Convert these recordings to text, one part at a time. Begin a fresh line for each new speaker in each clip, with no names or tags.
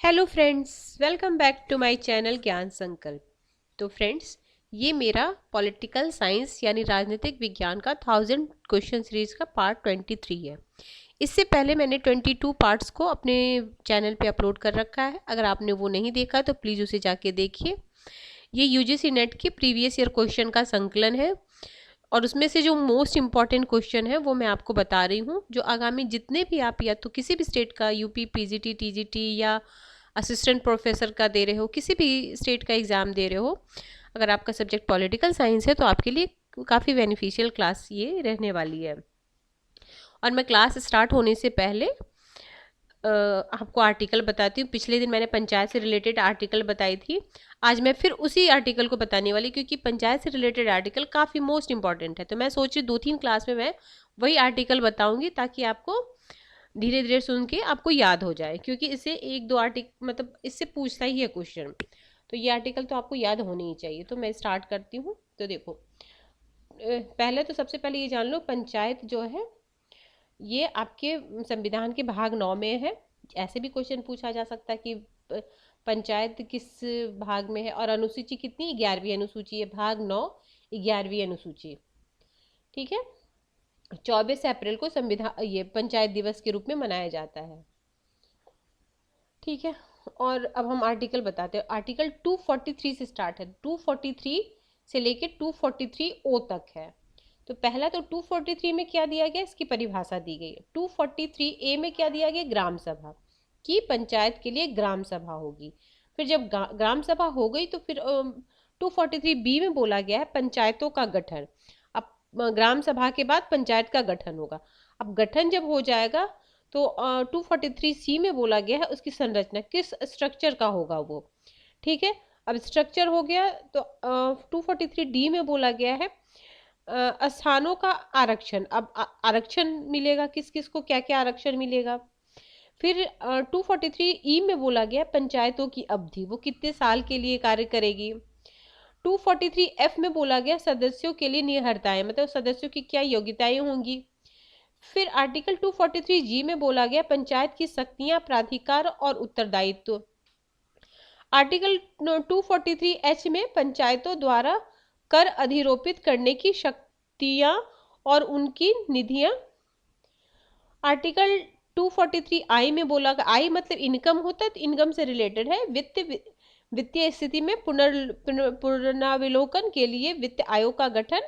Hello friends, welcome back to my channel Gyan Sankalp. तो friends, ये मेरा पॉलिटिकल साइंस यानी राजनीतिक विज्ञान का 1000 क्वेश्चन सीरीज का पार्ट 23 है। इससे पहले मैंने 22 पार्ट्स को अपने चैनल पे अपलोड कर रखा है। अगर आपने वो नहीं देखा तो प्लीज़ उसे जाके देखिए। ये यूजीसी नेट के प्रीवियस ईयर क्वेश्चन का संकलन है और उसमें से जो मोस्ट इम्पॉर्टेंट क्वेश्चन है वो मैं आपको बता रही हूँ, जो आगामी जितने भी आप या तो किसी भी स्टेट का यूपी पीजीटी टीजीटी या असिस्टेंट प्रोफेसर का दे रहे हो, किसी भी स्टेट का एग्ज़ाम दे रहे हो, अगर आपका सब्जेक्ट पॉलिटिकल साइंस है तो आपके लिए काफ़ी बेनिफिशियल क्लास ये रहने वाली है। और मैं क्लास स्टार्ट होने से पहले आपको आर्टिकल बताती हूँ। पिछले दिन मैंने पंचायत से रिलेटेड आर्टिकल बताई थी, आज मैं फिर उसी आर्टिकल को बताने वाली, क्योंकि पंचायत से रिलेटेड आर्टिकल काफ़ी मोस्ट इंपॉर्टेंट है। तो मैं सोच रही 2-3 क्लास में मैं वही आर्टिकल बताऊंगी ताकि आपको धीरे धीरे सुन के आपको याद हो जाए, क्योंकि इससे 1-2 आर्टिकल मतलब इससे पूछता ही है क्वेश्चन। तो ये आर्टिकल तो आपको याद होने ही चाहिए। तो मैं स्टार्ट करती हूँ। तो देखो, पहले तो सबसे पहले ये जान लो, पंचायत जो है ये आपके संविधान के भाग 9 में है। ऐसे भी क्वेश्चन पूछा जा सकता है कि पंचायत किस भाग में है, और अनुसूची कितनी, 11वीं अनुसूची है, भाग 9 11वीं अनुसूची। ठीक है। 24 अप्रैल को संविधान ये पंचायत दिवस के रूप में मनाया जाता है। ठीक है। और अब हम आर्टिकल बताते हैं। आर्टिकल 243 से स्टार्ट है, 243 से लेके 243 ओ तक है। तो पहला तो 243 में क्या दिया गया, इसकी परिभाषा दी गई है। 243 ए में क्या दिया गया, ग्राम सभा की पंचायत के लिए ग्राम सभा होगी। फिर जब ग्राम सभा हो गई तो फिर 243 बी में बोला गया है पंचायतों का गठन। अब ग्राम सभा के बाद पंचायत का गठन होगा। अब गठन जब हो जाएगा तो 243 सी में बोला गया है उसकी संरचना किस स्ट्रक्चर का होगा वो। ठीक है। अब स्ट्रक्चर हो गया तो 243 डी में बोला गया है स्थानों का आरक्षण। अब आरक्षण मिलेगा, किस किस को क्या क्या आरक्षण मिलेगा। फिर 243 ई में बोला गया पंचायतों की अवधि, वो कितने साल के लिए कार्य करेगी। 243 एफ में बोला गया सदस्यों के लिए निहरताएं, मतलब सदस्यों की क्या योग्यताएं होंगी। फिर आर्टिकल 243 जी में बोला गया पंचायत की शक्तियां, प्राधिकार और उत्तरदायित्व। आर्टिकल 243 एच में पंचायतों द्वारा कर अधिरोपित करने की शक्तियां और उनकी निधियां। आर्टिकल 243 आई में बोला गया, आई मतलब इनकम होता है, तो इनकम से रिलेटेड है, वित्तीय स्थिति में पुनराविलोकन के लिए वित्त आयोग का गठन।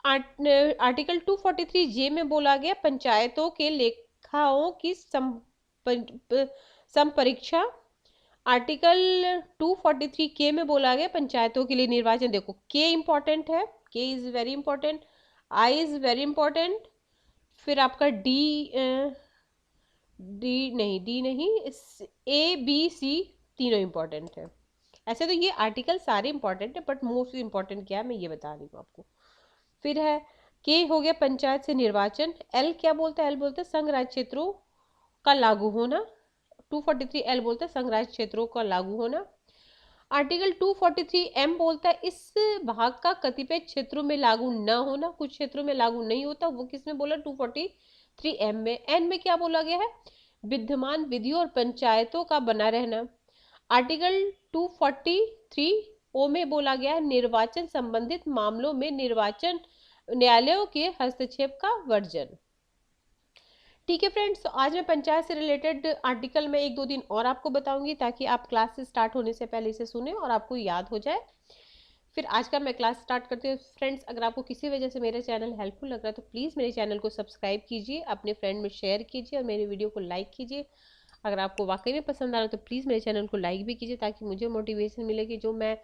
आर्टिकल 243 जे में बोला गया पंचायतों के लेखाओं की संपरीक्षा। आर्टिकल 243 के में बोला गया पंचायतों के लिए निर्वाचन। देखो, के इंपॉर्टेंट है, के is very important, I is very important. फिर आपका डी नहीं, ए बी सी तीनों इंपॉर्टेंट है। ऐसे तो ये आर्टिकल सारे इंपॉर्टेंट है, बट मोस्ट इंपॉर्टेंट क्या है मैं ये बता रही हूँ आपको। फिर है के हो गया पंचायत से निर्वाचन। एल क्या बोलता है, एल बोलता है संघ राज्य क्षेत्रों का लागू होना। 243 एल बोलता है संघ राज्य क्षेत्रों का लागू होना। आर्टिकल 243 एम बोलता है इस भाग का कतिपय क्षेत्रों में लागू न होना, कुछ क्षेत्रों में लागू नहीं होता, वो किसमें बोला, 243 एम में। एन में क्या बोला गया है, विद्यमान विधियों और पंचायतों का बना रहना। आर्टिकल 243 ओ में बोला गया है निर्वाचन संबंधित मामलों में निर्वाचन न्यायालयों के हस्तक्षेप का वर्जन। ठीक है फ्रेंड्स, तो आज मैं पंचायत से रिलेटेड आर्टिकल में 1-2 दिन और आपको बताऊंगी, ताकि आप क्लास से स्टार्ट होने से पहले इसे सुने और आपको याद हो जाए। फिर आज का मैं क्लास स्टार्ट करती हूँ। फ्रेंड्स, अगर आपको किसी वजह से मेरा चैनल हेल्पफुल लग रहा है तो प्लीज़ मेरे चैनल को सब्सक्राइब कीजिए, अपने फ्रेंड में शेयर कीजिए और मेरी वीडियो को लाइक कीजिए। अगर आपको वाकई में पसंद आ रहा है तो प्लीज़ मेरे चैनल को लाइक भी कीजिए, ताकि मुझे मोटिवेशन मिले कि जो मैं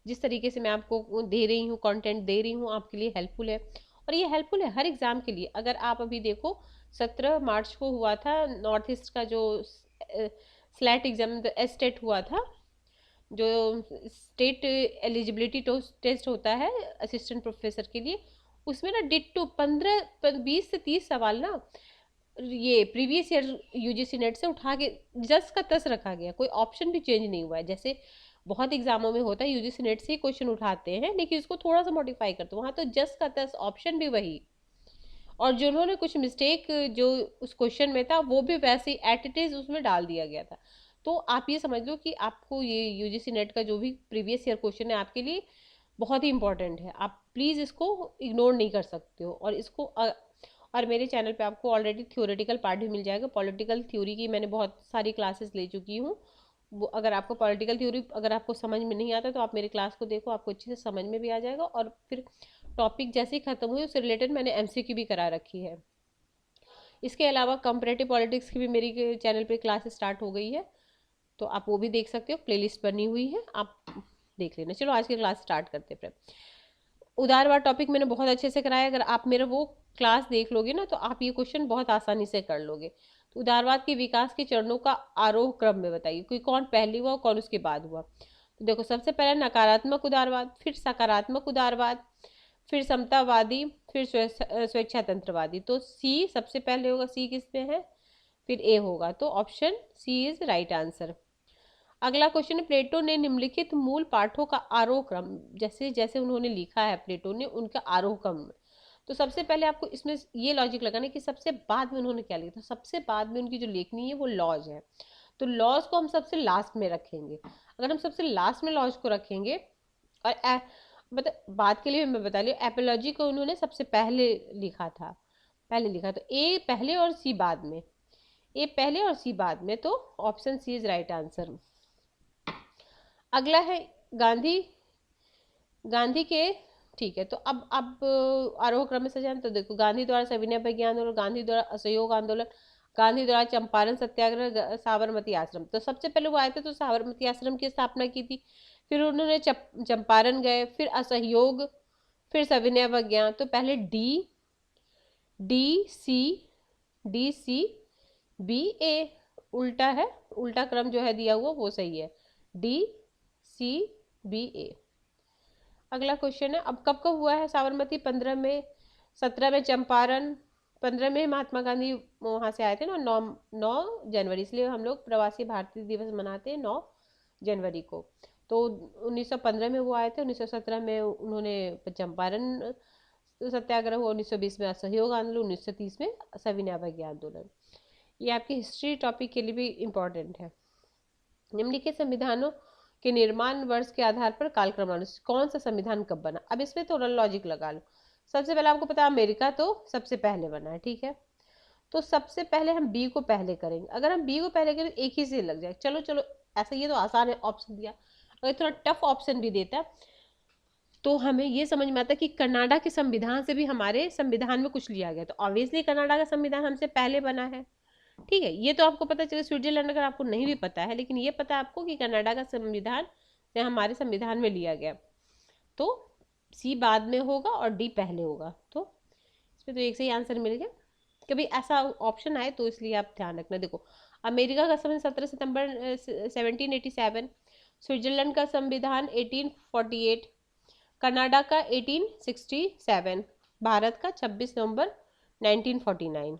जिस तरीके से मैं आपको दे रही हूँ, कंटेंट दे रही हूँ, आपके लिए हेल्पफुल है। और ये हेल्पफुल है हर एग्ज़ाम के लिए। अगर आप अभी देखो, 17 मार्च को हुआ था नॉर्थ ईस्ट का जो स्लैट एग्जाम एस्टेट हुआ था, जो स्टेट एलिजिबिलिटी टेस्ट होता है असिस्टेंट प्रोफेसर के लिए, उसमें ना डिट्टो 20 से 30 सवाल ना ये प्रीवियस ईयर यूजीसी नेट से उठा के जस का तस रखा गया, कोई ऑप्शन भी चेंज नहीं हुआ है। जैसे बहुत एग्जामों में होता है यूजीसी नेट से ही क्वेश्चन उठाते हैं, लेकिन इसको थोड़ा सा मॉडिफाई करते हैं, वहाँ तो जस का तस ऑप्शन भी वही, और जिन्होंने कुछ मिस्टेक जो उस क्वेश्चन में था वो भी वैसे ही एट इट इज उसमें डाल दिया गया था। तो आप ये समझ लो कि आपको ये यूजीसी नेट का जो भी प्रीवियस ईयर क्वेश्चन है आपके लिए बहुत ही इंपॉर्टेंट है, आप प्लीज़ इसको इग्नोर नहीं कर सकते हो। और इसको और मेरे चैनल पे आपको ऑलरेडी थ्योरेटिकल पार्ट भी मिल जाएगा, पॉलिटिकल थ्योरी की मैंने बहुत सारी क्लासेस ले चुकी हूँ। वो अगर आपको पॉलिटिकल थ्योरी अगर आपको समझ में नहीं आता तो आप मेरी क्लास को देखो, आपको अच्छे से समझ में भी आ जाएगा। और फिर टॉपिक जैसे ही खत्म हुई उससे रिलेटेड मैंने एमसीक्यू भी करा रखी है। इसके अलावा कंपैरेटिव पॉलिटिक्स की भी मेरी चैनल पे क्लास स्टार्ट हो गई है, तो आप वो भी देख सकते हो, प्लेलिस्ट बनी हुई है, आप देख लेना। चलो आज की क्लास स्टार्ट करते हैं। उदारवाद टॉपिक मैंने बहुत अच्छे से कराया, अगर आप मेरा वो क्लास देख लोगे ना तो आप ये क्वेश्चन बहुत आसानी से कर लोगे। तो उदारवाद के विकास के चरणों का आरोह क्रम में बताइए, कोई कौन पहले हुआ कौन उसके बाद हुआ। तो देखो, सबसे पहले नकारात्मक उदारवाद, फिर सकारात्मक उदारवाद, फिर समतावादी, फिर स्वेच्छातंत्रवादी। तो सी सबसे पहले होगा, सी किस में है, फिर ए होगा, तो option C is right answer. अगला क्वेश्चन है, प्लेटो ने निम्नलिखित मूल पाठों का आरोह क्रम, जैसे जैसे उन्होंने लिखा है प्लेटो ने उनका आरोह क्रम। तो सबसे पहले आपको इसमें ये लॉजिक लगाना है कि सबसे बाद में उन्होंने क्या लिखा। तो सबसे बाद में उनकी जो लेखनी है वो लॉज है, तो लॉज को हम सबसे लास्ट में रखेंगे। अगर हम सबसे लास्ट में लॉज को रखेंगे, और मतलब बात के लिए मैं बता रही हूँ, एपोलॉजी को उन्होंने सबसे पहले लिखा था, पहले लिखा। तो ए पहले और सी बाद में, ए पहले और सी बाद में, तो option C is right answer. अगला है गांधी, गांधी के, ठीक है। तो अब आरोह क्रम में से जान, तो देखो, गांधी द्वारा सविनय अवज्ञा आंदोलन, गांधी द्वारा असहयोग आंदोलन, गांधी द्वारा चंपारण सत्याग्रह, साबरमती आश्रम। तो सबसे पहले वो आए थे तो साबरमती आश्रम की स्थापना की थी, फिर उन्होंने चंपारण गए, फिर असहयोग, फिर सविनय अवज्ञा। तो पहले D, D C, D C B A, उल्टा है, उल्टा क्रम जो है दिया हुआ वो सही है, डी सी बी ए। अगला क्वेश्चन है, अब कब कब हुआ है साबरमती, 15 में, 17 में चंपारण, 15 में महात्मा गांधी वहां से आए थे ना, 9 जनवरी, इसलिए हम लोग प्रवासी भारतीय दिवस मनाते हैं 9 जनवरी को। तो 1915 में वो आए थे, 1917 में उन्होंने चंपारण सत्याग्रह हुआ, 1920 में असहयोग आंदोलन, 1930 में सविनय अवज्ञा आंदोलन। ये आपकी हिस्ट्री टॉपिक के लिए भी इम्पोर्टेंट है। निम्नलिखित संविधानों के निर्माण वर्ष के आधार पर कालक्रमानुसार कौन सा संविधान कब बना। अब इसमें थोड़ा लॉजिक लगा लो। सबसे पहले आपको पता है अमेरिका तो सबसे पहले बना है, ठीक है। तो सबसे पहले हम बी को पहले करेंगे, अगर हम बी को पहले करें एक ही से लग जाए। चलो चलो, ऐसा ये तो आसान है ऑप्शन दिया, अगर थोड़ा टफ ऑप्शन भी देता तो हमें ये समझ में आता कि कनाडा के संविधान से भी हमारे संविधान में कुछ लिया गया, तो ऑब्वियसली कनाडा का संविधान हमसे पहले बना है, ठीक है। ये तो आपको पता चले। स्विट्जरलैंड अगर आपको नहीं भी पता है, लेकिन ये पता है आपको कि कनाडा का संविधान से हमारे संविधान में लिया गया, तो सी बाद में होगा और डी पहले होगा। तो इसमें तो एक से ही आंसर मिल गया। कभी ऐसा ऑप्शन आए तो इसलिए आप ध्यान रखना। देखो, अमेरिका का संविधान 17 सितंबर 1787, स्विट्जरलैंड का संविधान 1848, कनाडा का 1867, भारत का 26 नवंबर 1949।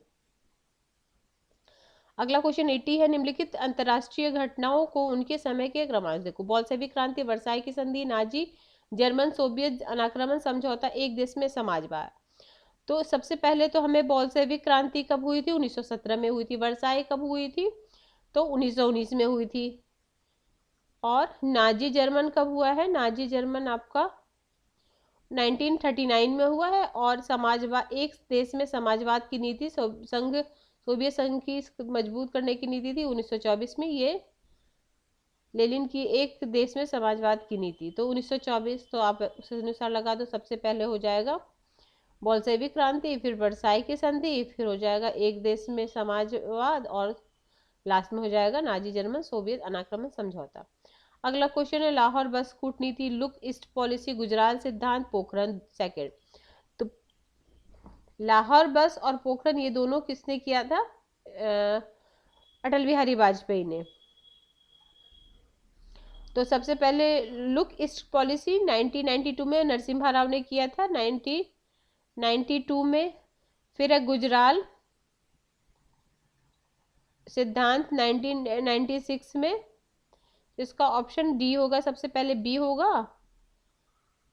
अगला क्वेश्चन 80 है, निम्नलिखित अंतरराष्ट्रीय घटनाओं को उनके समय के क्रमांक। देखो, बोल्शेविक क्रांति, वर्साई की संधि, नाजी जर्मन सोवियत अनाक्रमण समझौता, एक देश में समाजवाद। तो सबसे पहले तो हमें बोल्शेविक क्रांति कब हुई थी, 1917 में हुई थी। वर्साई कब हुई थी, तो 1919 में हुई थी। और नाजी जर्मन कब हुआ है, नाजी जर्मन आपका 1939 में हुआ है। और समाजवाद, एक देश में समाजवाद की नीति, सोवियत संघ की मजबूत करने की नीति थी 1924 में, ये लेनिन की एक देश में समाजवाद की नीति, तो 1924। तो आप उस अनुसार लगा दो, सबसे पहले हो जाएगा बोल्शेविक क्रांति, फिर वर्साई की संधि, फिर हो जाएगा एक देश में समाजवाद, और लास्ट में हो जाएगा नाजी जर्मन सोवियत अनाक्रमण समझौता। अगला क्वेश्चन है, लाहौर बस कूटनीति, लुक ईस्ट पॉलिसी, गुजराल सिद्धांत, पोखरण सेकेंड। तो लाहौर बस और पोखरण ये दोनों किसने किया था, अटल बिहारी वाजपेयी ने। तो सबसे पहले लुक ईस्ट पॉलिसी 1992 में नरसिम्हा राव ने किया था, 1992 में। फिर है गुजराल सिद्धांत 1996 में। इसका ऑप्शन डी होगा, सबसे पहले बी होगा,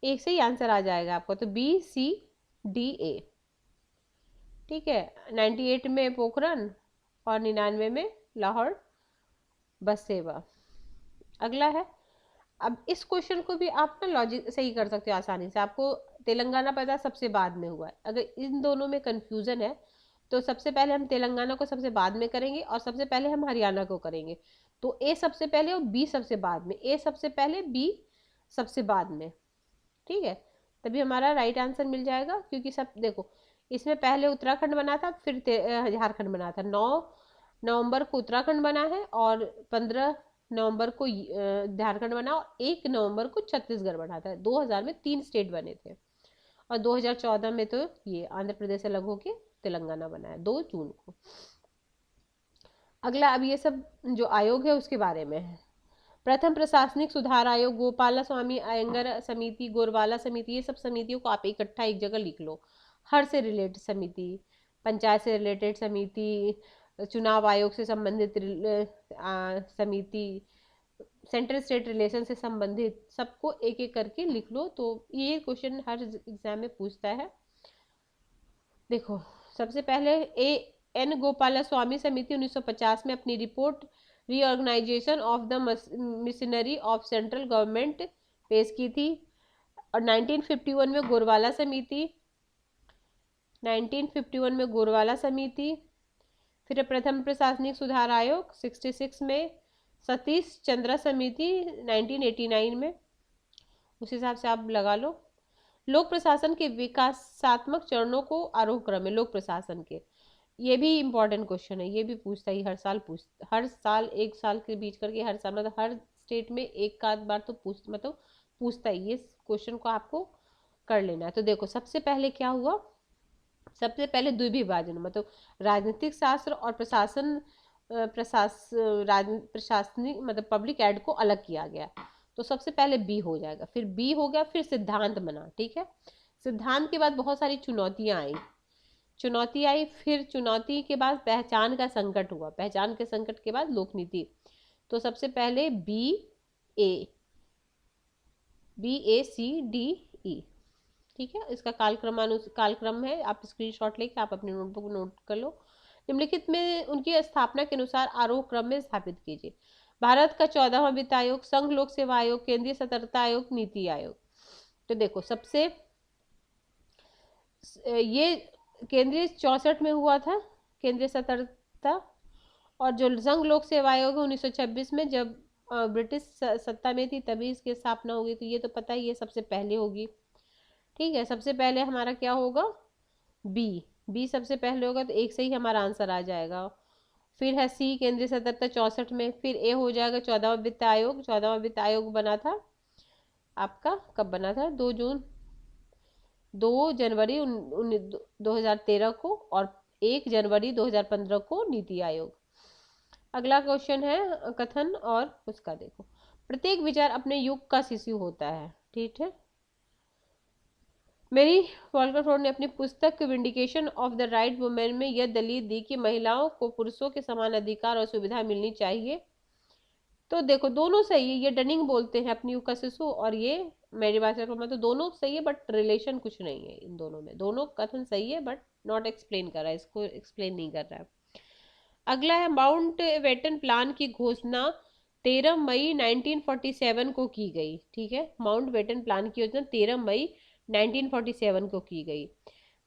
एक से ही आंसर आ जाएगा आपको, तो बी सी डी ए, ठीक है। 98 में पोखरण और 99 में लाहौर बस सेवा। अगला है, अब इस क्वेश्चन को भी आप ना लॉजिक सही कर सकते हो आसानी से। आपको तेलंगाना पता है सबसे बाद में हुआ है, अगर इन दोनों में कंफ्यूजन है तो सबसे पहले हम तेलंगाना को सबसे बाद में करेंगे और सबसे पहले हम हरियाणा को करेंगे। तो ए सबसे पहले और बी सबसे बाद में, ए सबसे पहले बी सबसे बाद में, ठीक है। तभी हमारा राइट आंसर मिल जाएगा, क्योंकि सब देखो इसमें पहले उत्तराखंड बना था, फिर झारखंड बना था। 9 नवंबर को उत्तराखंड बना है और 15 नवंबर को झारखंड बना और 1 नवंबर को छत्तीसगढ़ बना था। 2000 में 3 स्टेट बने थे और 2014 में तो ये आंध्र प्रदेश अलग होके तेलंगाना बना है 2 जून को। अगला, अब ये सब जो आयोग है उसके बारे में है। प्रथम प्रशासनिक सुधार आयोग, गोपाला स्वामी अयंगर समिति, गोरवाला समिति, ये सब समितियों को आप इकट्ठा एक जगह लिख लो। हर से रिलेटेड समिति, पंचायत से रिलेटेड समिति, चुनाव आयोग से संबंधित समिति, सेंट्रल स्टेट रिलेशन से संबंधित, सबको एक एक करके लिख लो। तो ये क्वेश्चन हर एग्जाम में पूछता है। देखो सबसे पहले ए एन गोपाला स्वामी समिति 1950 में अपनी report reorganisation of the machinery of central government पेश की थी। और 1951 में गोरवाला समिति, 1951 में गोरवाला समिति। फिर प्रथम प्रशासनिक सुधार आयोग 66 में, सतीश चंद्रा समिति 1989 में। उस हिसाब से आप लगा लो। लोक प्रशासन के विकासात्मक चरणों को आरोह क्रम है लोक प्रशासन के, ये भी इम्पोर्टेंट क्वेश्चन है, ये भी पूछता ही हर साल एक साल के बीच करके हर साल, मतलब हर स्टेट में एक आध बार तो पूछता ही। ये क्वेश्चन को आपको कर लेना है। तो देखो सबसे पहले क्या हुआ, सबसे पहले द्विविभाजन, मतलब राजनीतिक शास्त्र और प्रशासनिक मतलब पब्लिक एड को अलग किया गया। तो सबसे पहले बी हो जाएगा, फिर बी हो गया, फिर सिद्धांत बना, ठीक है। सिद्धांत के बाद बहुत सारी चुनौतियां आई, फिर चुनौती के बाद पहचान का संकट हुआ, पहचान के संकट के बाद लोक नीति। तो सबसे पहले ए सी डी ई, ठीक है। इसका कालक्रम है, आप स्क्रीनशॉट लेके आप अपनी नोटबुक नोट कर लो। निम्नलिखित में उनकी स्थापना के अनुसार आरोह क्रम में स्थापित कीजिए। भारत का 14वां वित्त आयोग, संघ लोक सेवा आयोग, केंद्रीय सतर्कता आयोग, नीति आयोग। तो देखो सबसे ये केंद्रीय 64 में हुआ था, केंद्रीय सतर्कता। और जो संघ लोक सेवा आयोग है 1926 में, जब ब्रिटिश सत्ता में थी तभी इसकी स्थापना होगी। तो ये तो पता ही है सबसे पहले होगी, ठीक है। सबसे पहले हमारा क्या होगा, बी सबसे पहले होगा, तो एक से ही हमारा आंसर आ जाएगा। फिर है सी केंद्रीय सतर्कता 64 में, फिर ए हो जाएगा 14वां वित्त आयोग। 14वां वित्त आयोग बना था आपका, कब बना था, 2 जनवरी 2013 को, और 1 जनवरी 2015 को नीति आयोग। अगला क्वेश्चन है कथन और उसका, देखो प्रत्येक विचार अपने युग का शिशु होता है, ठीक है। मेरी वॉलकरफोर्ड ने अपनी पुस्तक vindication of the right women में यह दलील दी कि महिलाओं को पुरुषों के समान अधिकार और सुविधा मिलनी चाहिए। तो देखो दोनों सही है, ये डनिंग बोलते हैं अपनी युग का शिशु, और ये मेरी बात में तो दोनों सही है, बट रिलेशन कुछ नहीं है इन दोनों में। दोनों कथन सही है बट नॉट एक्सप्लेन कर रहा है, इसको एक्सप्लेन नहीं कर रहा है। अगला है, माउंट बेटन प्लान की घोषणा 13 मई 1947 को की गई, ठीक है। माउंट बेटन प्लान की योजना 13 मई 1947 को की गई।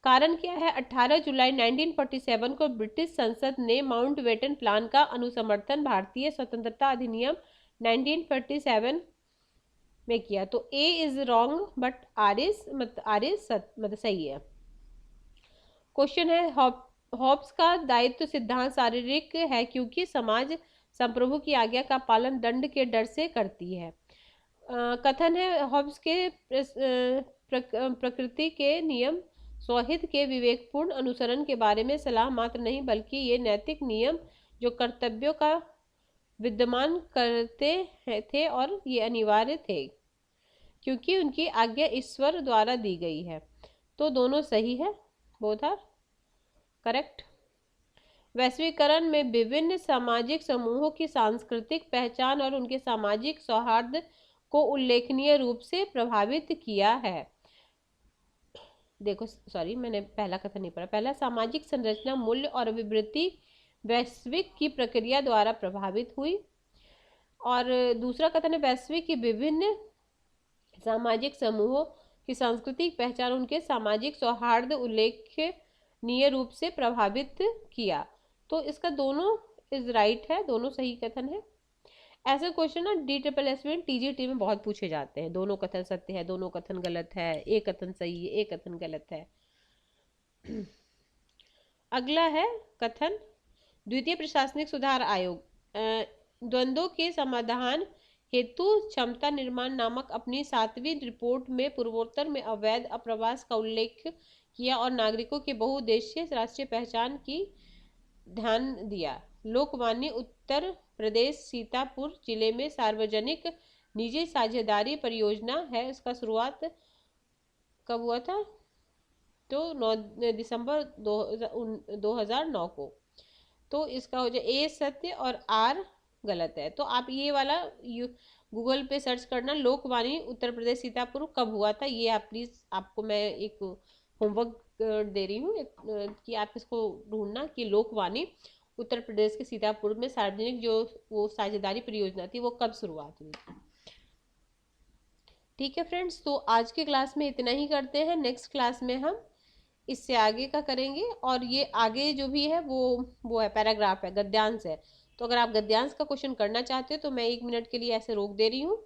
कारण क्या है, 18 जुलाई 1947 को ब्रिटिश संसद ने माउंट बेटन प्लान का अनुसमर्थन भारतीय स्वतंत्रता अधिनियम 1947 में किया। तो A is wrong but R is मतलब सही है। क्वेश्चन है, हॉब्स का दायित्व सिद्धांत शारीरिक है क्योंकि समाज संप्रभु की आज्ञा का पालन दंड के डर से करती है। कथन है, हॉब्स के प्रकृति के नियम स्वहित के विवेकपूर्ण अनुसरण के बारे में सलाह मात्र नहीं, बल्कि ये नैतिक नियम जो कर्तव्यों का विद्यमान करते थे और ये अनिवार्य थे क्योंकि उनकी आज्ञा ईश्वर द्वारा दी गई है। तो दोनों सही है, बोथ आर करेक्ट। वैश्वीकरण में विभिन्न सामाजिक समूहों की सांस्कृतिक पहचान और उनके सामाजिक सौहार्द को उल्लेखनीय रूप से प्रभावित किया है। देखो सॉरी, मैंने पहला कथन नहीं पढ़ा। पहला, सामाजिक संरचना, मूल्य और अभिवृद्धि वैश्विक की प्रक्रिया द्वारा प्रभावित हुई। और दूसरा कथन है वैश्विक की विभिन्न सामाजिक समूहों की सांस्कृतिक पहचान उनके सामाजिक सौहार्द उल्लेखनीय रूप से प्रभावित किया। तो इसका दोनों इज राइट है, दोनों सही कथन है। ऐसे क्वेश्चन ना DSSS में TGT में बहुत पूछे जाते हैं, दोनों कथन सत्य है, दोनों कथन गलत है, एक कथन सही है, एक कथन गलत है। अगला है कथन द्वितीय प्रशासनिक सुधार आयोग द्वंद्वों के समाधान हेतु क्षमता निर्माण नामक अपनी 7वीं रिपोर्ट में पूर्वोत्तर में अवैध अप्रवास का उल्लेख किया और नागरिकों के बहुउद्देशीय राष्ट्रीय पहचान की ध्यान दिया। लोकवाणी उत्तर प्रदेश सीतापुर जिले में सार्वजनिक निजी साझेदारी परियोजना है। इसका शुरुआत कब हुआ था? तो 9 दिसंबर 2009 को। तो इसका हो जाए ए सत्य और आर गलत है। तो आप ये वाला गूगल पे सर्च करना, लोकवाणी उत्तर प्रदेश सीतापुर कब हुआ था, ये आप प्लीज, आपको मैं एक होमवर्क दे रही हूँ कि आप इसको ढूंढना कि लोकवाणी उत्तर प्रदेश के सीतापुर में सार्वजनिक जो वो साझेदारी परियोजना थी वो कब शुरुआत हुई थी। ठीक है फ्रेंड्स, तो आज के क्लास में इतना ही करते हैं। नेक्स्ट क्लास में हम इससे आगे का करेंगे और ये आगे जो भी है वो है पैराग्राफ है, गद्यांश है। तो अगर आप गद्यांश का क्वेश्चन करना चाहते हो तो मैं 1 मिनट के लिए ऐसे रोक दे रही हूँ,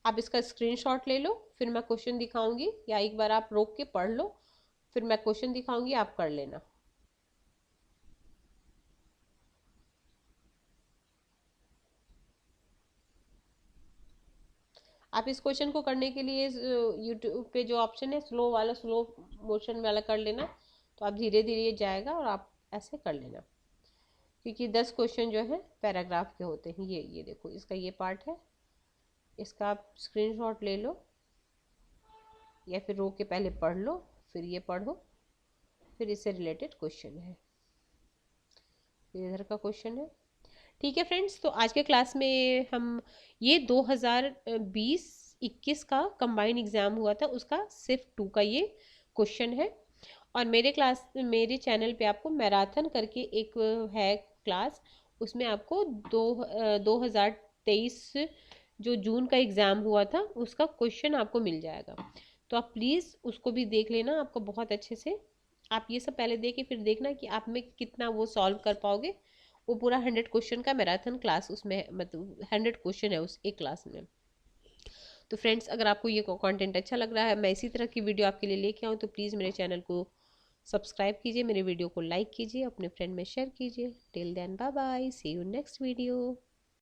आप इसका स्क्रीनशॉट ले लो, फिर मैं क्वेश्चन दिखाऊंगी, या एक बार आप रोक के पढ़ लो, फिर मैं क्वेश्चन दिखाऊंगी, आप कर लेना। आप इस क्वेश्चन को करने के लिए यूट्यूब पे जो ऑप्शन है स्लो वाला, स्लो मोशन वाला कर लेना, तो आप धीरे धीरे जाएगा और आप ऐसे कर लेना, क्योंकि 10 क्वेश्चन जो है पैराग्राफ के होते हैं। ये देखो, इसका ये पार्ट है, इसका आप स्क्रीनशॉट ले लो या फिर रोक के पहले पढ़ लो, फिर ये पढ़ो, फिर इससे रिलेटेड क्वेश्चन है, इधर का क्वेश्चन है। ठीक है फ्रेंड्स, तो आज के क्लास में हम ये 2020-21 का कंबाइंड एग्जाम हुआ था उसका सिर्फ 2 का ये क्वेश्चन है। और मेरे चैनल पे आपको मैराथन करके एक है क्लास, उसमें आपको 2023 जो जून का एग्ज़ाम हुआ था उसका क्वेश्चन आपको मिल जाएगा। तो आप प्लीज़ उसको भी देख लेना, आपको बहुत अच्छे से, आप ये सब पहले देख के फिर देखना कि आप में कितना वो सॉल्व कर पाओगे। वो पूरा 100 क्वेश्चन का मैराथन क्लास उसमें, मतलब 100 क्वेश्चन है उस एक क्लास में। तो फ्रेंड्स, अगर आपको ये कंटेंट अच्छा लग रहा है, मैं इसी तरह की वीडियो आपके लिए लेके आऊँ, तो प्लीज़ मेरे चैनल को सब्सक्राइब कीजिए, मेरे वीडियो को लाइक कीजिए, अपने फ्रेंड में शेयर कीजिए। Till then bye bye, see you next video.